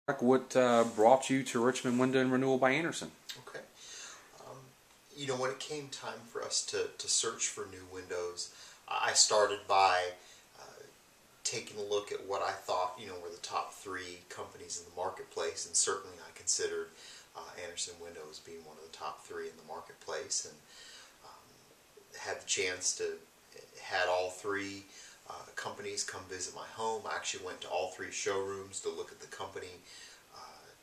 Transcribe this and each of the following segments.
What brought you to Richmond Window and Renewal by Andersen? Okay. When it came time for us to search for new windows, I started by taking a look at what I thought, were the top three companies in the marketplace, and certainly I considered Andersen Windows being one of the top three in the marketplace, and had the chance to had all three companies come visit my home. I actually went to all three showrooms to look at the company,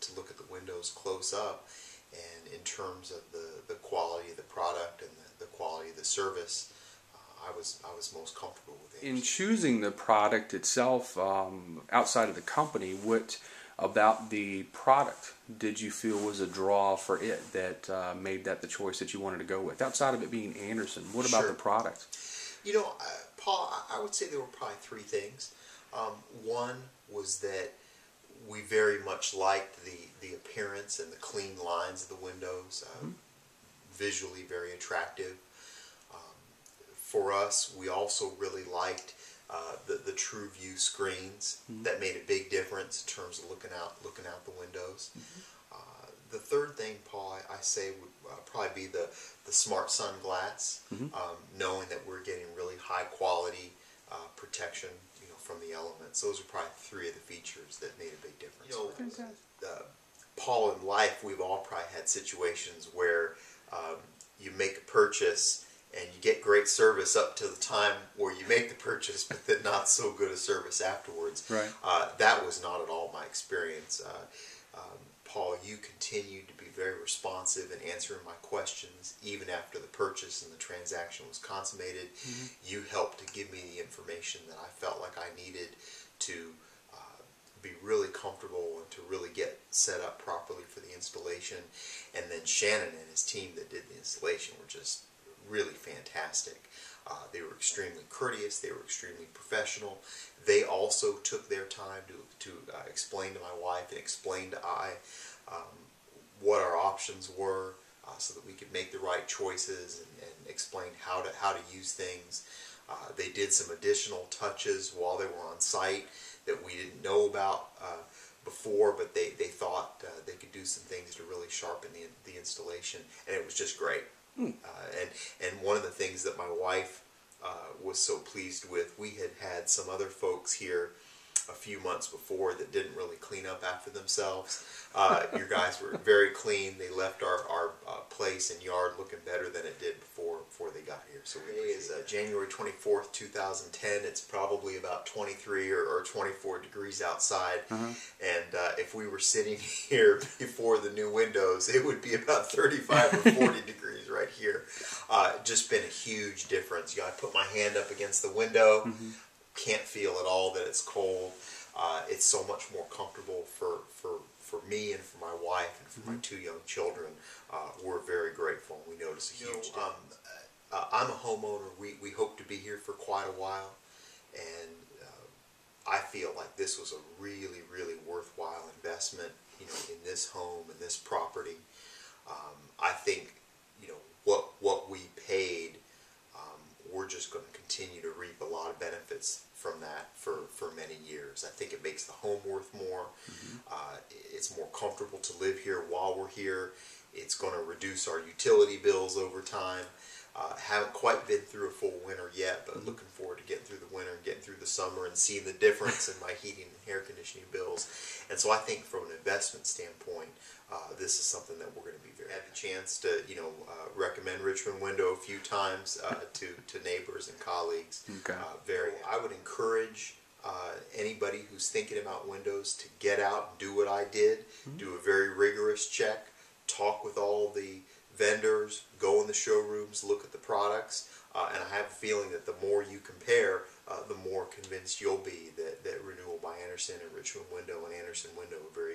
to look at the windows close up, and in terms of the quality of the product and the quality of the service, I was most comfortable with it. In choosing the product itself, outside of the company, what about the product did you feel was a draw for it that made that the choice that you wanted to go with? Outside of it being Andersen, what about the product? Paul, I would say there were probably three things. One was that we very much liked the appearance and the clean lines of the windows, visually very attractive. For us, we also really liked the True View screens. That made a big difference in terms of looking out the windows. The third thing, Paul, I say would probably be the smart sun glass, knowing that we're getting really high quality protection, from the elements. Those are probably three of the features that made a big difference. Paul, in life, we've all probably had situations where you make a purchase and you get great service up to the time where you make the purchase, but then not so good a service afterwards. Right. That was not at all my experience. Paul, you continued to be very responsive in answering my questions even after the purchase and the transaction was consummated. You helped to give me the information that I felt like I needed to be really comfortable and to really get set up properly for the installation. And then Shannon and his team that did the installation were just really fantastic. They were extremely courteous. They were extremely professional. They also took their time to explain to my wife and explain to I what our options were, so that we could make the right choices and explain how to use things. They did some additional touches while they were on site that we didn't know about before, but they thought they could do some things to really sharpen the installation, and it was just great. And one of the things that my wife was so pleased with, we had some other folks here a few months before that didn't really clean up after themselves. Your guys were very clean. They left our place and yard looking better than it did before they got here. So today is January 24th, 2010. It's probably about 23 or 24 degrees outside. And if we were sitting here before the new windows, it would be about 35 or 40 degrees right here. Just been a huge difference. I put my hand up against the window. Can't feel at all that it's cold. It's so much more comfortable for me and for my wife and for my two young children. We're very grateful. We notice a huge difference. I'm a homeowner. We hope to be here for quite a while, and I feel like this was a really, really worthwhile investment, in this home and this property. I think, what we paid, we're just going to continue to reap a lot of benefits from that for many years. I think it makes the home worth more. It's more comfortable to live here while we're here. It's going to reduce our utility bills over time. Haven't quite been through a full winter yet, but looking forward to getting through the winter and getting through the summer and seeing the difference in my heating and air conditioning bills. And so I think from an investment standpoint, this is something that we're going to be very had the chance to recommend Richmond Window a few times to neighbors and colleagues. I would encourage anybody who's thinking about windows to get out and do what I did. Do a very rigorous check. Talk with all the vendors, go in the showrooms, look at the products, and I have a feeling that the more you compare, the more convinced you'll be that Renewal by Andersen and Richmond Window and Andersen Window are very